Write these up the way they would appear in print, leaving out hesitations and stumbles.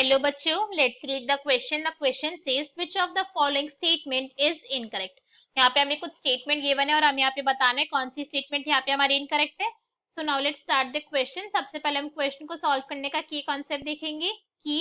Hello बच्चों, let's read the question. The question says which of the following statement is incorrect. यहाँ पे हमें कुछ स्टेटमेंट गिवन है और हमें यहाँ पे बताना है कौन सी स्टेटमेंट यहाँ पे हमारी इनकरेक्ट है. So now let's start the question. सबसे पहले हम क्वेश्चन को सॉल्व करने का की कॉन्सेप्ट देखेंगे. की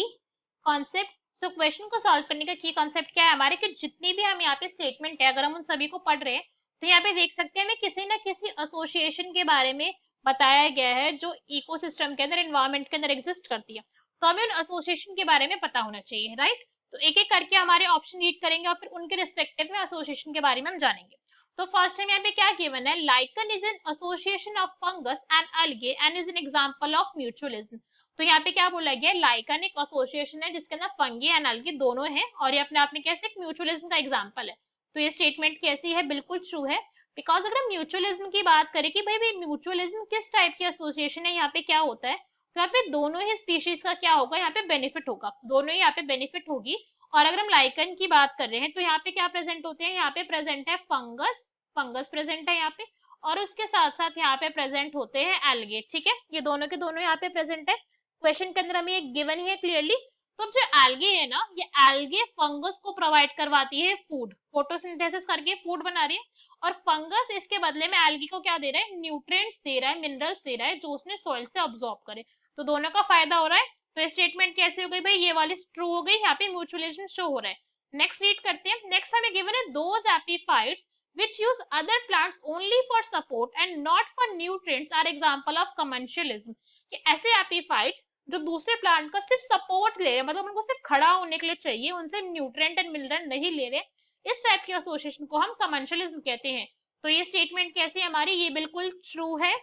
कॉन्सेप्ट. सो क्वेश्चन को सॉल्व करने का की कॉन्सेप्ट क्या है हमारे, कि जितनी भी हम यहाँ पे स्टेटमेंट है अगर हम उन सभी को पढ़ रहे हैं तो यहाँ पे देख सकते हैं हमें किसी ना किसी एसोसिएशन के बारे में बताया गया है जो इकोसिस्टम के अंदर, एनवायरमेंट के अंदर एग्जिस्ट करती है. तो हमें उन एसोसिएशन के बारे में पता होना चाहिए, राइट. तो एक एक करके हमारे ऑप्शन रीड करेंगे और फिर उनके रिस्पेक्टिव में एसोसिएशन के बारे में हम जानेंगे. तो फर्स्ट टाइम यहाँ पे क्या गिवन है, lichen is an association of fungus and algae and is an example of mutualism. तो यहाँ पे क्या बोला गया, लाइकन एक एसोसिएशन है जिसके अंदर फंगी एंड अलगे दोनों हैं और ये अपने आप में कैसे एक म्यूचुअलिज्म का एग्जांपल है. तो ये स्टेटमेंट कैसी है, बिल्कुल ट्रू है. बिकॉज अगर हम म्यूचुअलिज्म की बात करें कि भाई म्यूचुअलिज्म किस टाइप की एसोसिएशन है, यहाँ पे क्या होता है, तो यहाँ पे दोनों ही स्पीशीज का क्या होगा, यहाँ पे बेनिफिट होगा, दोनों ही यहाँ पे बेनिफिट होगी. और अगर हम लाइकन की बात कर रहे हैं तो यहाँ पे क्या प्रेजेंट होते हैं, यहाँ पे प्रेजेंट है फंगस, फंगस प्रेजेंट है यहाँ पे, और उसके साथ साथ यहाँ पे प्रेजेंट होते हैं एल्गे. ठीक है, ये दोनों के दोनों यहाँ पे प्रेजेंट है. क्वेश्चन के अंदर हमें एक गिवन ही है क्लियरली. तो अब जो एल्गे है ना, ये एल्गे फंगस को प्रोवाइड करवाती है फूड, फोटोसिंथेसिस करके फूड बना रही है. और फंगस इसके बदले में एल्गी को क्या दे रहा है, न्यूट्रिएंट्स दे रहा है, मिनरल्स दे रहा है जो उसने सॉइल से अब्सॉर्ब करे. तो दोनों का फायदा हो रहा है. तो ये स्टेटमेंट कैसे हो गई भाई, ये वाली ट्रू हो गई, यहाँ पे म्यूचुअलिज्म शो हो रहा है. नेक्स्ट रीड करते हैं. नेक्स्ट हमें गिवन है those epiphytes which use other plants only for support and not for nutrients are example of commensalism. कि ऐसे एपिफाइट्स जो दूसरे प्लांट का सिर्फ सपोर्ट ले रहे हैं, मतलब उनको सिर्फ खड़ा होने के लिए चाहिए, उनसे न्यूट्रिएंट एंड मिनरल नहीं ले रहे, इस टाइप के एसोसिएशन को हम कमेंशलिज्म कहते हैं. तो ये स्टेटमेंट कैसी है हमारी, ये बिल्कुल ट्रू है.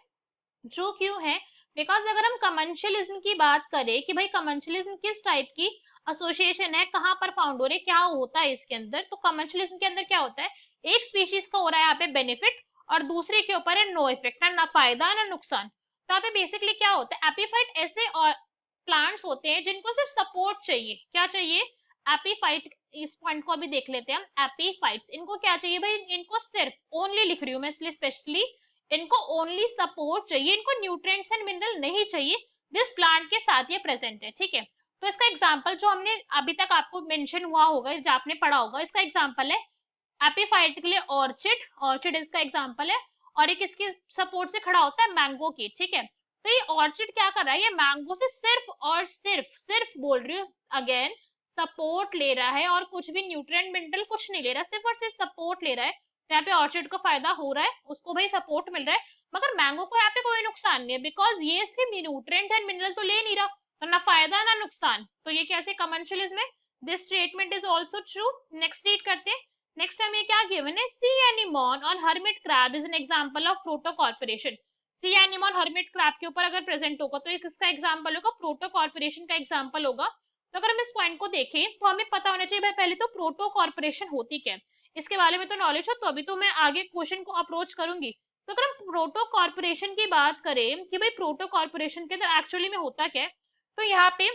ट्रू क्यों है, बिकॉज अगर हम कमेंशलिज्म की बात करें कि भाई कमेंशलिज्म किस टाइप की एसोसिएशन है, कहाँ पर फाउंड हो रही है, क्या होता है इसके अंदर, तो कमेंशलिज्म के अंदर क्या होता है, एक स्पीशीज का हो रहा है यहाँ पे बेनिफिट और दूसरे के ऊपर है नो इफेक्ट, ना फायदा ना नुकसान. तो यहाँ पे बेसिकली क्या होता है, एपिफाइट ऐसे और प्लांट्स होते हैं जिनको सिर्फ सपोर्ट चाहिए. क्या चाहिए, एपिफाइट. इस पॉइंट को अभी देख लेते हैं हम. एपिफाइट्स इनको क्या चाहिए भाई, इनको सिर्फ, ओनली लिख रही हूँ मैं इसलिए स्पेशली, इनको ओनली सपोर्ट चाहिए, इनको न्यूट्रिएंट्स एंड मिनरल नहीं चाहिए जिस प्लांट के साथ ये प्रेजेंट है. ठीक है, तो इसका एग्जांपल जो हमने अभी तक आपको मेंशन हुआ होगा, जो आपने पढ़ा होगा, इसका एग्जांपल है एपिफाइट के लिए ऑर्चिड, ऑर्चिड इसका एग्जांपल है. और एक इसके सपोर्ट से खड़ा होता है मैंगो की. ठीक है, तो ये ऑर्चिड क्या कर रहा है, ये मैंगो से सिर्फ और सिर्फ, सिर्फ बोल रही हूँ अगेन, सपोर्ट ले रहा है और कुछ भी न्यूट्रिएंट मिनरल कुछ नहीं ले रहा, सिर्फ और सिर्फ सपोर्ट ले रहा है. तो यहाँ पे ऑर्चिड को फायदा हो रहा है, उसको भाई सपोर्ट मिल रहा है, मगर मैंगो को यहाँ पे कोई नुकसान नहीं है, बिकॉज ये इसके न्यूट्रिएंट एंड मिनरल तो ले नहीं रहा, तो ना फायदा ना नुकसान. तो ये कैसे कमर्शियलिज्म है. This statement is also true. Next read करते हैं. नेक्स्ट हमें क्या गिवन है, सी anemone on hermit crab is an example of proto corporation. C anemone hermit crab के ऊपर अगर प्रेजेंट होगा तो एक इसका एग्जांपल होगा, प्रोटो कॉर्पोरेशन का एग्जांपल होगा. तो अगर हम इस पॉइंट को देखें तो हमें पता होना चाहिए भाई पहले तो प्रोटो कॉर्पोरेशन होती क्या है, इसके बारे में तो नॉलेज हो तो अभी तो मैं आगे क्वेश्चन को अप्रोच करूंगी. तो अगर हम प्रोटो कॉर्पोरेशन की बात करें कि भाई प्रोटो कॉर्पोरेशन के अंदर एक्चुअली में होता क्या है, तो यहाँ पे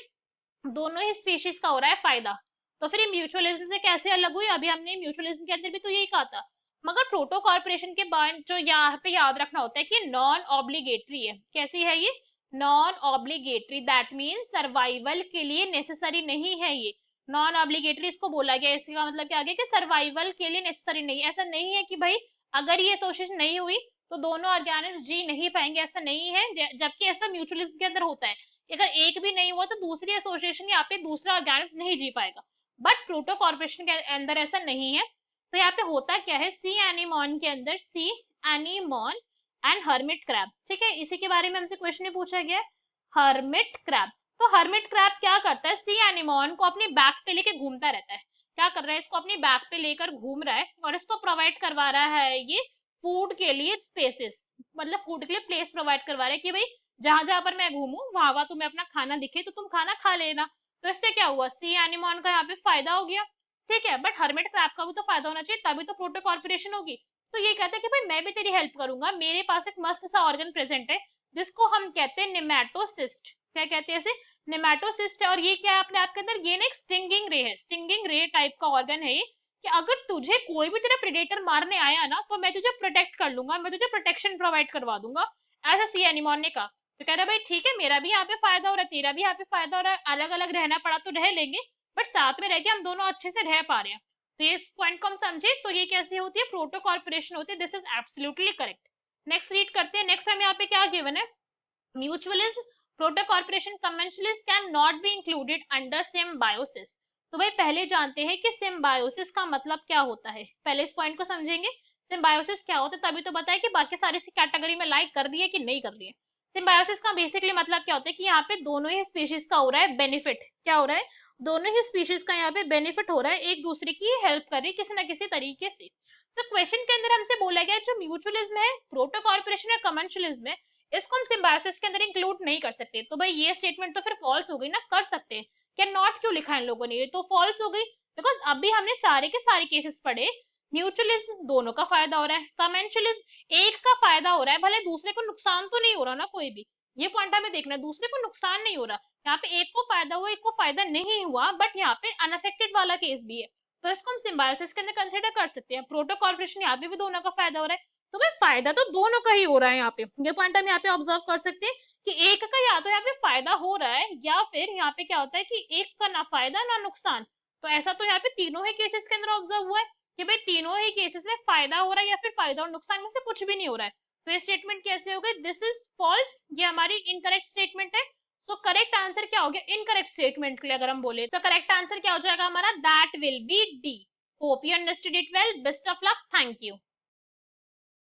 दोनों ही स्पीशीज का हो रहा है फायदा. तो फिर म्यूचुअलिज्म से कैसे अलग हुई, अभी हमने म्यूचुअलिज्म के अंदर भी तो यही कहा था. मगर प्रोटो कॉर्पोरेशन के बाद जो यहाँ पे याद रखना होता है कि नॉन ऑब्लिगेटरी है. कैसी है ये, non obligatory, that mean survival के लिए नेसेसरी नहीं है ये. नॉन ऑब्लिगेटरी इसको बोला गया, इसका मतलब क्या आ गया कि सर्वाइवल के लिए नेसेसरी नहीं. ऐसा नहीं है कि भाई अगर ये एसोसिएशन नहीं हुई तो दोनों ऑर्गेनिज्म जी नहीं पाएंगे, ऐसा नहीं है. जबकि ऐसा म्यूचुअलिज्म के अंदर होता है, अगर एक भी नहीं हुआ तो दूसरी एसोसिएशन यहाँ पे दूसरा ऑर्गेनिज्म नहीं जी पाएगा. बट प्रोटो कॉर्पोरेशन के अंदर ऐसा नहीं है. तो यहाँ पे होता क्या है, सी एनिमोन के अंदर, सी एनिमोन एंड हर्मिट क्रैब. ठीक है, इसी के बारे में हमसे क्वेश्चन में पूछा गया, हर्मिट क्रैब. तो हर्मिट क्रैब क्या करता है, सी एनिमोन को अपनी बैक पे लेके घूमता रहता है. क्या कर रहा है, इसको अपनी बैक पे लेकर घूम रहा है और इसको प्रोवाइड करवा रहा है ये फूड के लिए स्पेसेस, मतलब फूड के लिए प्लेस प्रोवाइड करवा रहा है कि भाई जहां जहां पर मैं घूमू वहां वहां तुम्हें अपना खाना दिखे तो तुम खाना खा लेना. तो इससे क्या हुआ, सी एनिमोन का यहाँ पे फायदा हो गया. ठीक है, बट हर्मिट क्रैब का भी तो फायदा होना चाहिए, तभी तो प्रोटो कॉर्पोरेशन होगी. तो ये कहता है कि भाई मैं भी तेरी हेल्प करूंगा, मेरे पास एक मस्त सा ऑर्गन प्रेजेंट है जिसको हम कहते हैं नेमेटोसिस्ट. क्या कहते हैं इसे, नेमेटोसिस्ट है. और ये क्या है अपने आप के अंदर, ये ना एक स्टिंगिंग रे है, स्टिंगिंग रे टाइप का ऑर्गन है ये, कि अगर तुझे कोई भी तेरा प्रेडेटर मारने आया ना तो मैं तुझे प्रोटेक्ट कर लूंगा, मैं तुझे प्रोटेक्शन प्रोवाइड करवा दूंगा. ऐसा सी एनिमोन ने कहा. तो कह रहा है भाई ठीक है, मेरा भी यहाँ पे फायदा हो रहा है, तेरा भी यहाँ पे फायदा हो रहा है, अलग अलग रहना पड़ा तो रह लेंगे, बट साथ में रह के हम दोनों अच्छे से रह पा रहे हैं। तो ये इस पॉइंट को हम समझे, तो ये कैसे होती है, प्रोटो कॉर्पोरेशन होती है। This is absolutely correct. Next read करते हैं। नेक्स्ट हम यहाँ पे क्या गिवन है, mutualism, proto corporation, commensalists can not be included under symbiosis। तो भाई पहले जानते हैं कि सिम्बायोसिस का मतलब क्या होता है, पहले इस पॉइंट को समझेंगे। सिम्बायोसिस क्या होता है तभी तो बताया कि बाकी सारी सी कैटेगरी में लाइक कर रही है कि नहीं कर रही है। सिम्बायोसिस का बेसिकली मतलब क्या होता है कि यहाँ पे दोनों ही स्पीशीज का हो रहा है बेनिफिट, क्या हो रहा है, दोनों ही स्पीशीज का यहाँ पे बेनिफिट हो रहा है, एक दूसरे की हेल्प कर रही है किसी ना किसी तरीके से। तो क्वेश्चन के अंदर हमसे बोला गया जो म्यूचुअलिज्म है, प्रोटो कॉर्पोरेशन या कमेंशलिज्म है, इसको हम सिम्बायोसिस के अंदर इंक्लूड नहीं कर सकते। तो भाई ये स्टेटमेंट तो फिर फॉल्स हो गई ना, कर सकते हैं, क्या नॉट क्यों लिखा है इन लोगों ने, ये तो फॉल्स हो गई। बिकॉज अभी हमने सारे के सारे केसेस पढ़े, म्यूचुअलिज्म दोनों का फायदा हो रहा है, कमेंशलिज्म एक का फायदा हो रहा है, भले दूसरे को नुकसान तो नहीं हो रहा ना कोई भी, ये पॉइंट हमें देखना है, दूसरे को नुकसान नहीं हो रहा, यहाँ पे एक को फायदा हुआ एक को फायदा नहीं हुआ, बट यहाँ पे अनअफेक्टेड वाला केस भी है, तो इसको हम सिम्बायोसिस के अंदर कंसिडर कर सकते हैं। प्रोटो कॉर्पोरेशन यहाँ पे भी दोनों का फायदा हो रहा है, तो भाई फायदा तो दोनों का ही हो रहा है यहाँ पे, ये पॉइंट हम यहाँ पे ऑब्जर्व कर सकते हैं कि एक का या तो यहाँ पे फायदा हो रहा है या फिर यहाँ पे क्या होता है कि एक का ना फायदा ना नुकसान। तो ऐसा तो यहाँ पे तीनों ही केसेस के अंदर ऑब्जर्व हुआ है कि भाई तीनों ही केसेस में फायदा हो रहा है या फिर फायदा और नुकसान में से कुछ भी नहीं हो रहा है। तो ये स्टेटमेंट कैसे हो गई, दिस इज फॉल्स, ये हमारी इनकरेक्ट स्टेटमेंट है। सो करेक्ट आंसर क्या हो गया इनकरेक्ट स्टेटमेंट के लिए अगर हम बोले, तो करेक्ट आंसर क्या हो जाएगा हमारा, that will be D. Hope you understood it well, best of luck, thank you.